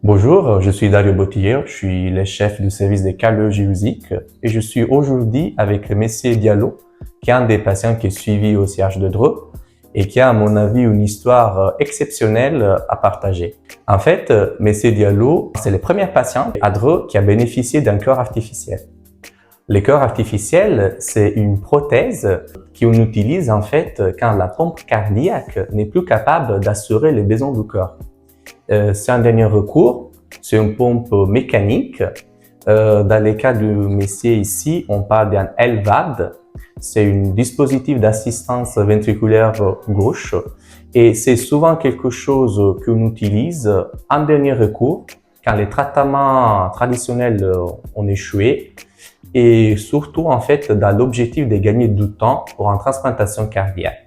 Bonjour, je suis Dario Bottier, je suis le chef du service de cardiologie musique et je suis aujourd'hui avec le Monsieur Diallo, qui est un des patients qui est suivi au CH de Dreux et qui a, à mon avis, une histoire exceptionnelle à partager. En fait, Monsieur Diallo, c'est le premier patient à Dreux qui a bénéficié d'un cœur artificiel. Le cœur artificiel, c'est une prothèse qu'on utilise en fait quand la pompe cardiaque n'est plus capable d'assurer les besoins du cœur. C'est un dernier recours, c'est une pompe mécanique. Dans les cas du monsieur ici, on parle d'un LVAD, c'est un dispositif d'assistance ventriculaire gauche et c'est souvent quelque chose qu'on utilise en dernier recours quand les traitements traditionnels ont échoué et surtout en fait dans l'objectif de gagner du temps pour une transplantation cardiaque.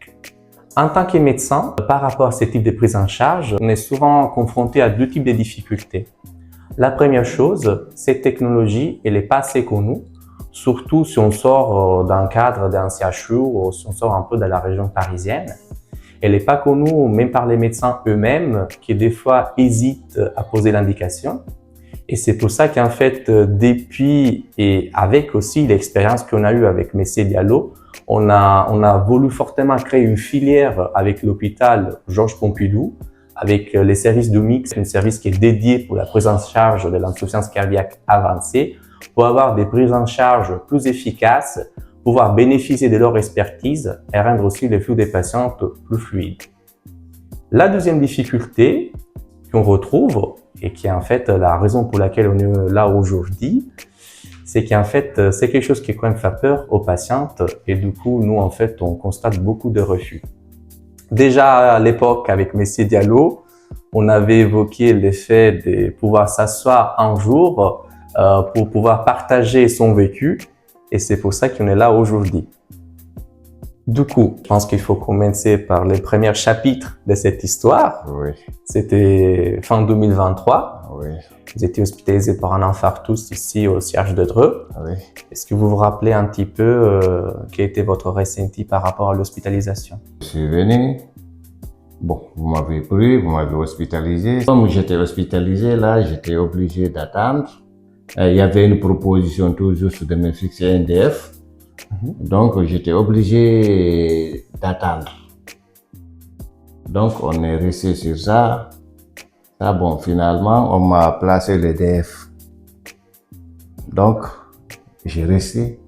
En tant que médecin, par rapport à ce type de prise en charge, on est souvent confronté à deux types de difficultés. La première chose, cette technologie, elle n'est pas assez connue, surtout si on sort dans le cadre d'un CHU ou si on sort un peu de la région parisienne. Elle n'est pas connue même par les médecins eux-mêmes qui des fois hésitent à poser l'indication. Et c'est pour ça qu'en fait, depuis et avec aussi l'expérience qu'on a eue avec Monsieur Diallo, on a voulu fortement créer une filière avec l'hôpital Georges Pompidou, avec les services de mix, un service qui est dédié pour la prise en charge de l'insuffisance cardiaque avancée, pour avoir des prises en charge plus efficaces, pouvoir bénéficier de leur expertise et rendre aussi le flux des patients plus fluide. La deuxième difficulté qu'on retrouve, et qui est en fait la raison pour laquelle on est là aujourd'hui, c'est qu'en fait, c'est quelque chose qui quand même fait peur aux patientes et du coup, nous, en fait, on constate beaucoup de refus. Déjà à l'époque, avec Monsieur Diallo, on avait évoqué le fait de pouvoir s'asseoir un jour pour pouvoir partager son vécu et c'est pour ça qu'on est là aujourd'hui. Du coup, je pense qu'il faut commencer par les premiers chapitres de cette histoire. Oui. C'était fin 2023. Oui. Vous étiez hospitalisé par un infarctus ici au CH de Dreux. Oui. Est-ce que vous vous rappelez un petit peu quel était votre ressenti par rapport à l'hospitalisation? Je suis venu. Bon, vous m'avez pris, vous m'avez hospitalisé. Comme j'étais hospitalisé, là, j'étais obligé d'attendre. Il y avait une proposition tout juste de me fixer un DF. Donc, j'étais obligé d'attendre. Donc, on est resté sur ça. Bon, finalement, on m'a placé le DF. Donc, j'ai resté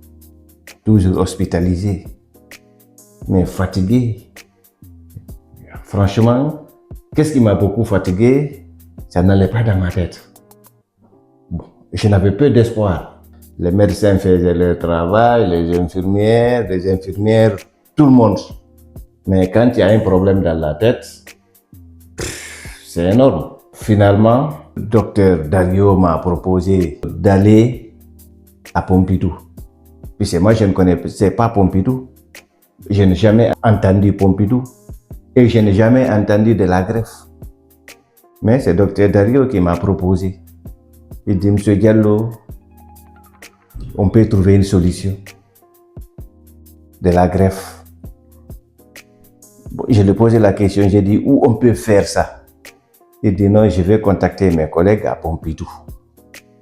toujours hospitalisé, mais fatigué. Franchement, qu'est-ce qui m'a beaucoup fatigué? Ça n'allait pas dans ma tête. Bon, je n'avais peu d'espoir. Les médecins faisaient leur travail, les infirmières, tout le monde. Mais quand il y a un problème dans la tête, c'est énorme. Finalement, le docteur Dario m'a proposé d'aller à Pompidou. Puisque moi, je ne connaissais pas Pompidou. Je n'ai jamais entendu Pompidou. Et je n'ai jamais entendu de la greffe. Mais c'est le docteur Dario qui m'a proposé. Il dit, Monsieur Diallo, on peut trouver une solution de la greffe. Bon, je lui ai posé la question, j'ai dit, où on peut faire ça? Il dit, non, je vais contacter mes collègues à Pompidou.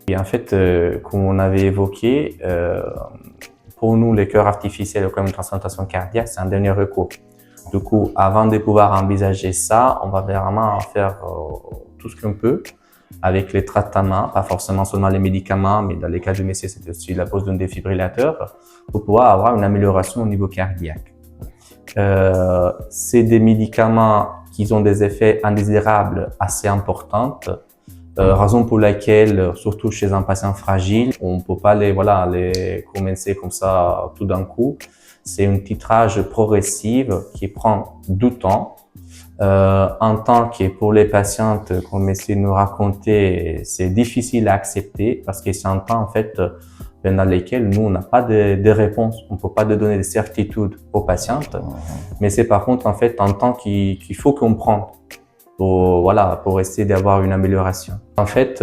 Et en fait, comme on avait évoqué, pour nous, les cœurs artificiels comme une transplantation cardiaque, c'est un dernier recours. Du coup, avant de pouvoir envisager ça, on va vraiment faire tout ce qu'on peut avec les traitements, pas forcément seulement les médicaments, mais dans les cas du monsieur, c'est aussi la pose d'un défibrillateur pour pouvoir avoir une amélioration au niveau cardiaque. C'est des médicaments qui ont des effets indésirables assez importants, raison pour laquelle, surtout chez un patient fragile, on ne peut pas les commencer comme ça tout d'un coup. C'est un titrage progressif qui prend du temps. En tant que pour les patientes, comme essaie de nous raconter, c'est difficile à accepter parce que c'est un temps en fait dans lequel nous on n'a pas de réponse, on ne peut pas donner de certitude aux patientes, mais c'est par contre en fait un temps qu'il faut comprendre pour essayer d'avoir une amélioration. En fait,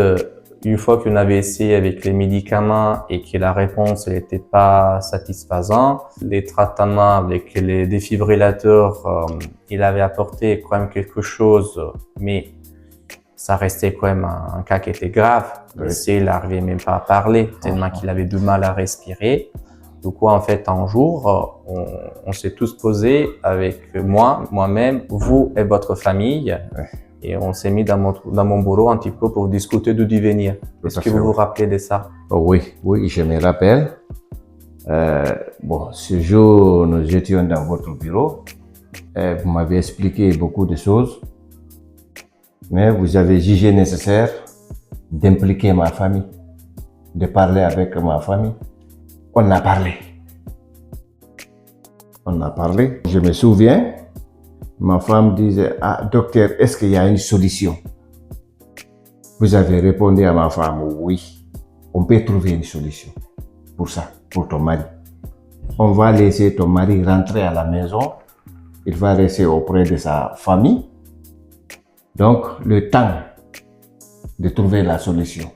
une fois qu'on avait essayé avec les médicaments et que la réponse n'était pas satisfaisante, les traitements avec les défibrillateurs, il avait apporté quand même quelque chose, mais ça restait quand même un cas qui était grave. Le Oui. monsieur, il n'arrivait même pas à parler, tellement qu'il avait du mal à respirer. Du coup, en fait, un jour, on s'est tous posés avec moi-même, vous et votre famille. Ouais. Et on s'est mis dans mon bureau un petit peu pour discuter du devenir. Est-ce que vous vous rappelez de ça? Oh oui, oui, je me rappelle. Bon, ce jour, nous étions dans votre bureau. Vous m'avez expliqué beaucoup de choses. Mais vous avez jugé nécessaire d'impliquer ma famille, de parler avec ma famille. On a parlé. On a parlé. Je me souviens, ma femme disait, ah, docteur, est-ce qu'il y a une solution? Vous avez répondu à ma femme, oui, on peut trouver une solution pour ça, pour ton mari. On va laisser ton mari rentrer à la maison. Il va rester auprès de sa famille. Donc, le temps de trouver la solution.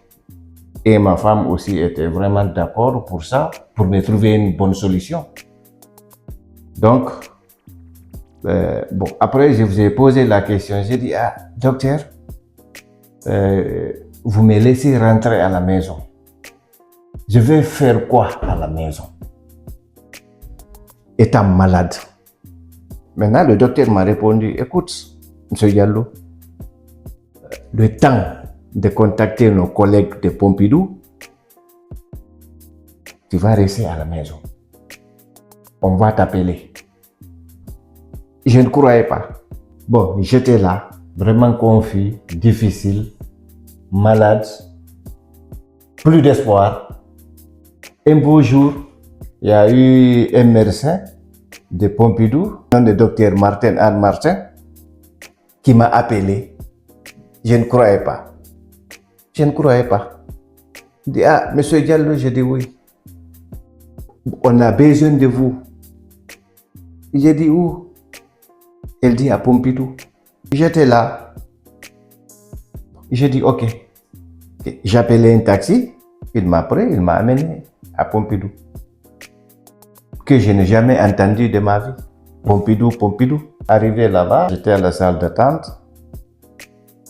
Et ma femme aussi était vraiment d'accord pour ça, pour me trouver une bonne solution. Donc, bon, après, je vous ai posé la question. J'ai dit, ah, docteur, vous me laissez rentrer à la maison. Je vais faire quoi à la maison? Étant malade. Maintenant, le docteur m'a répondu, écoute, M. Diallo, le temps de contacter nos collègues de Pompidou, tu vas rester à la maison. On va t'appeler. Je ne croyais pas. Bon, j'étais là, vraiment confus, difficile, malade, plus d'espoir. Un beau jour, il y a eu un médecin de Pompidou, le docteur Anne Martin, qui m'a appelé. Je ne croyais pas. Je ne croyais pas. Il dit, ah, monsieur Diallo, je dis oui. On a besoin de vous. J'ai dit où? Elle dit à Pompidou. J'étais là. J'ai dit ok. J'ai appelé un taxi. Il m'a pris, il m'a amené à Pompidou. Que je n'ai jamais entendu de ma vie. Pompidou. Arrivé là-bas, j'étais à la salle d'attente.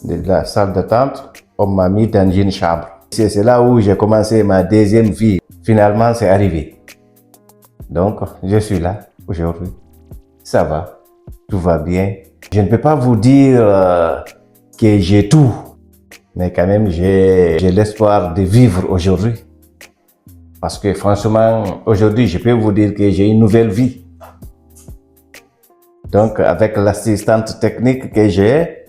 De la salle d'attente, on m'a mis dans une chambre. C'est là où j'ai commencé ma deuxième vie. Finalement, c'est arrivé. Donc, je suis là aujourd'hui. Ça va, tout va bien. Je ne peux pas vous dire que j'ai tout, mais quand même, j'ai l'espoir de vivre aujourd'hui. Parce que franchement, aujourd'hui, je peux vous dire que j'ai une nouvelle vie. Donc, avec l'assistante technique que j'ai,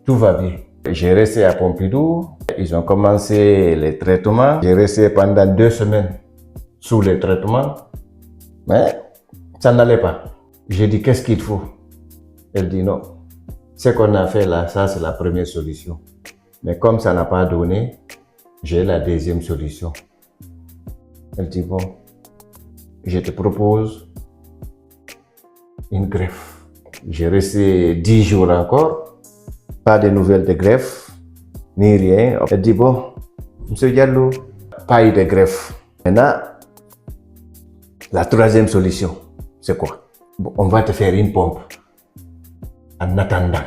tout va bien. J'ai resté à Pompidou. Ils ont commencé les traitements. J'ai resté pendant 2 semaines sous les traitements. Mais ça n'allait pas. J'ai dit, qu'est-ce qu'il faut? Elle dit non. Ce qu'on a fait là, ça c'est la première solution. Mais comme ça n'a pas donné, j'ai la deuxième solution. Elle dit, bon, je te propose une greffe. J'ai resté 10 jours encore. Pas de nouvelles de greffe, ni rien. Elle dit, bon, M. Diallo, pas eu de greffe. Maintenant, la troisième solution, c'est quoi? Bon, on va te faire une pompe. En attendant.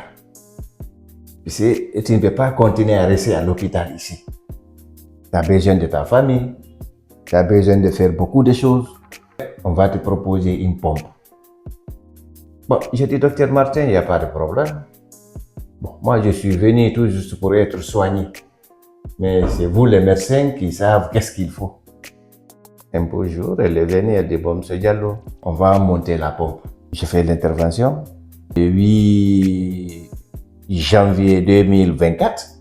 Tu sais, tu ne peux pas continuer à rester à l'hôpital ici. Tu as besoin de ta famille. Tu as besoin de faire beaucoup de choses. On va te proposer une pompe. Bon, j'ai dit, docteur Martin, il n'y a pas de problème. Bon, moi, je suis venu tout juste pour être soigné. Mais c'est vous, les médecins, qui savent qu'est-ce qu'il faut. Un beau jour, elle est venue, elle dit, bon, M. Diallo, on va monter la pompe. J'ai fait l'intervention. Le 8 janvier 2024,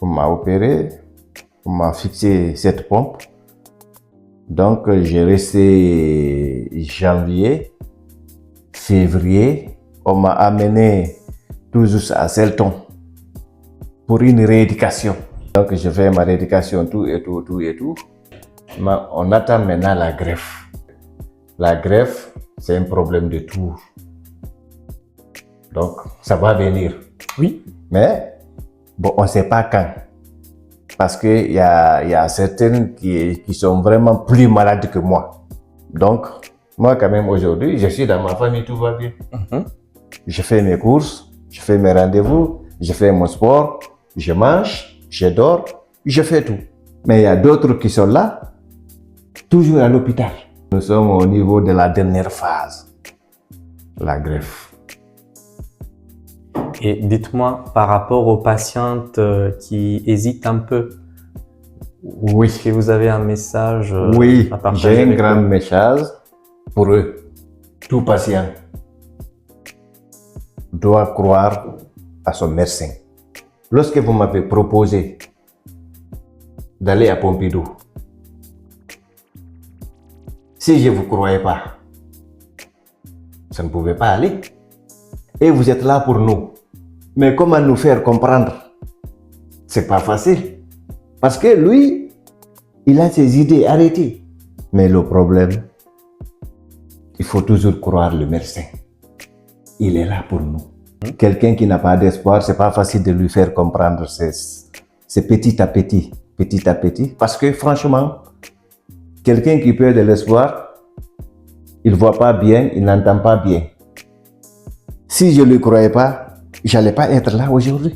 on m'a opéré, on m'a fixé cette pompe. Donc, j'ai resté janvier, février, on m'a amené tout juste à Selton pour une rééducation. Donc, je fais ma rééducation, tout et tout. Mais on attend maintenant la greffe. La greffe, c'est un problème de tour. Donc, ça va venir. Oui. Mais, bon, on ne sait pas quand. Parce qu'il y a certaines qui sont vraiment plus malades que moi. Donc, moi, quand même, aujourd'hui, je suis dans ma famille, tout va bien. Je fais mes courses, je fais mes rendez-vous, je fais mon sport. je mange, je dors, je fais tout. Mais il y a d'autres qui sont là, toujours à l'hôpital. Nous sommes au niveau de la dernière phase, la greffe. Et dites-moi, par rapport aux patientes qui hésitent un peu, Oui, est-ce que vous avez un message oui, à partager j'ai un avec grand eux? message pour eux. Tout patient doit croire à son médecin. Lorsque vous m'avez proposé d'aller à Pompidou, si je ne vous croyais pas, ça ne pouvait pas aller. Et vous êtes là pour nous. Mais comment nous faire comprendre? C'est pas facile. Parce que lui, il a ses idées arrêtées. Mais le problème, il faut toujours croire le médecin. Il est là pour nous. Quelqu'un qui n'a pas d'espoir, c'est pas facile de lui faire comprendre. C'est petit à petit, petit à petit. Parce que franchement, quelqu'un qui perd de l'espoir, il ne voit pas bien, il n'entend pas bien. Si je ne le croyais pas, je n'allais pas être là aujourd'hui.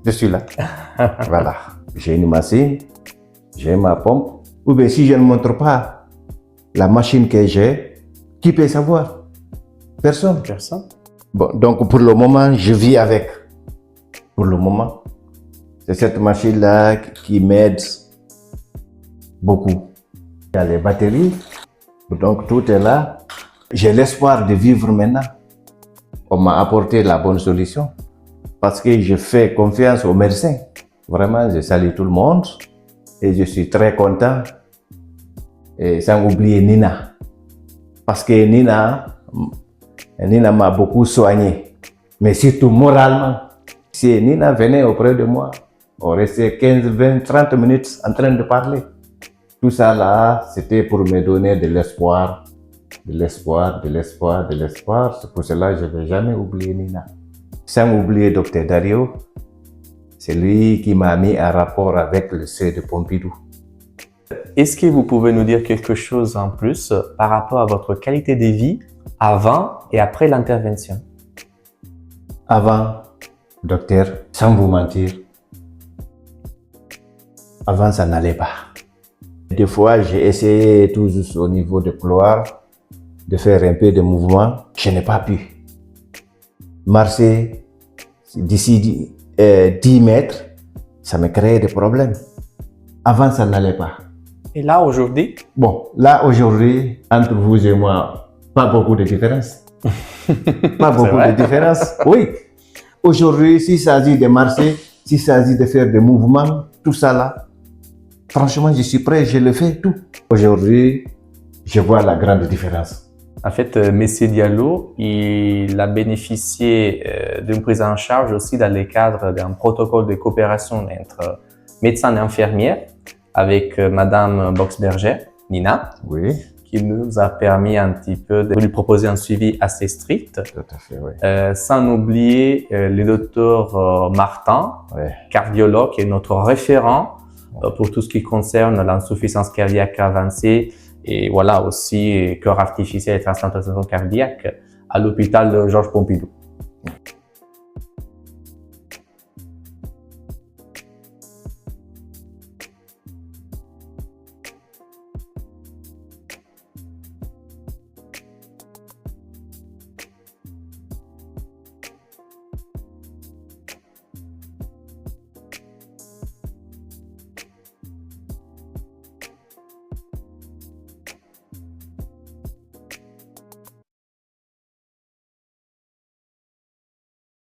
Je suis là. Voilà. J'ai une machine, j'ai ma pompe. Ou bien si je ne montre pas la machine que j'ai, qui peut savoir? Personne. Personne. Bon, donc pour le moment, je vis avec. Pour le moment, c'est cette machine-là qui m'aide beaucoup. Il y a les batteries, donc tout est là. J'ai l'espoir de vivre maintenant. On m'a apporté la bonne solution parce que je fais confiance aux médecins. Vraiment, je salue tout le monde et je suis très content. Et sans oublier Nina. Parce que Nina m'a beaucoup soigné, mais surtout moralement. Si Nina venait auprès de moi, on restait 15, 20, 30 minutes en train de parler. Tout ça là, c'était pour me donner de l'espoir, de l'espoir, de l'espoir, de l'espoir. C'est pour cela que je ne vais jamais oublier Nina. Sans oublier Dr Dario, c'est lui qui m'a mis en rapport avec le C de Pompidou. Est-ce que vous pouvez nous dire quelque chose en plus par rapport à votre qualité de vie avant et après l'intervention? Avant, docteur, sans vous mentir, avant ça n'allait pas. Des fois, j'ai essayé tout juste au niveau de couloir de faire un peu de mouvement. Je n'ai pas pu. Marcher d'ici 10 mètres, ça me créait des problèmes. Avant, ça n'allait pas. Et là, aujourd'hui? Bon, là, aujourd'hui, entre vous et moi, pas beaucoup de différence. Pas beaucoup de différence. Oui. Aujourd'hui, s'il s'agit de marcher, s'il s'agit de faire des mouvements, tout ça là, franchement, je suis prêt, je le fais tout. Aujourd'hui, je vois la grande différence. En fait, M. Diallo, il a bénéficié d'une prise en charge aussi dans le cadre d'un protocole de coopération entre médecins et infirmières avec Madame Boxberger, Nina, Oui, qui nous a permis un petit peu de lui proposer un suivi assez strict. tout à fait, oui. Sans oublier le docteur Martin, Oui. cardiologue, qui est notre référent pour tout ce qui concerne l'insuffisance cardiaque avancée et voilà aussi cœur artificiel et transplantation cardiaque à l'hôpital Georges Pompidou.